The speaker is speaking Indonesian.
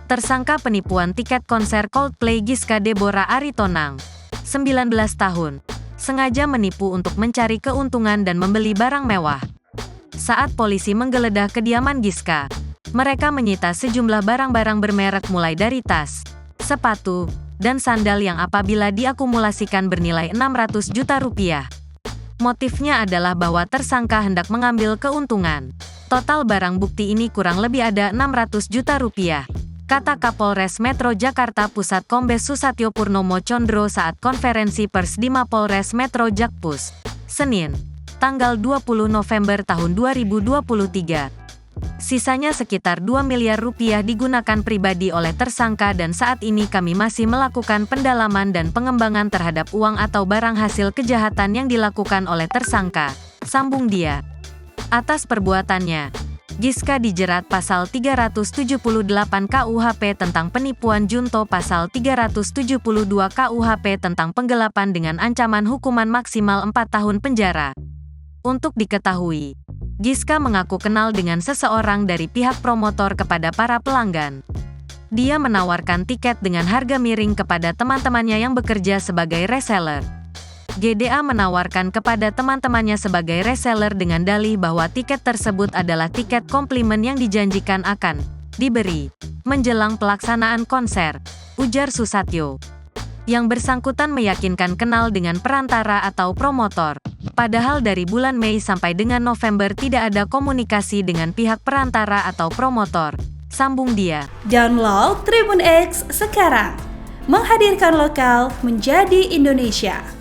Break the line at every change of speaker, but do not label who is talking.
Tersangka penipuan tiket konser Coldplay Giska Deborah Aritonang, 19 tahun, sengaja menipu untuk mencari keuntungan dan membeli barang mewah. Saat polisi menggeledah kediaman Giska, mereka menyita sejumlah barang-barang bermerek mulai dari tas, sepatu, dan sandal yang apabila diakumulasikan bernilai 600 juta rupiah. Motifnya adalah bahwa tersangka hendak mengambil keuntungan. Total barang bukti ini kurang lebih ada 600 juta rupiah, kata Kapolres Metro Jakarta Pusat Kombes Susatyo Purnomo Condro saat konferensi pers di Mapolres Metro Jakpus, Senin, tanggal 20 November tahun 2023. Sisanya sekitar 2 miliar rupiah digunakan pribadi oleh tersangka dan saat ini kami masih melakukan pendalaman dan pengembangan terhadap uang atau barang hasil kejahatan yang dilakukan oleh tersangka, sambung dia. Atas perbuatannya, Giska dijerat pasal 378 KUHP tentang penipuan junto pasal 372 KUHP tentang penggelapan dengan ancaman hukuman maksimal 4 tahun penjara. Untuk diketahui, Giska mengaku kenal dengan seseorang dari pihak promotor kepada para pelanggan. Dia menawarkan tiket dengan harga miring kepada teman-temannya yang bekerja sebagai reseller. GDA menawarkan kepada teman-temannya sebagai reseller dengan dalih bahwa tiket tersebut adalah tiket komplimen yang dijanjikan akan diberi menjelang pelaksanaan konser, ujar Susatyo. Yang bersangkutan meyakinkan kenal dengan perantara atau promotor. Padahal dari bulan Mei sampai dengan November tidak ada komunikasi dengan pihak perantara atau promotor, sambung dia.
Download Tribun X sekarang, menghadirkan lokal menjadi Indonesia.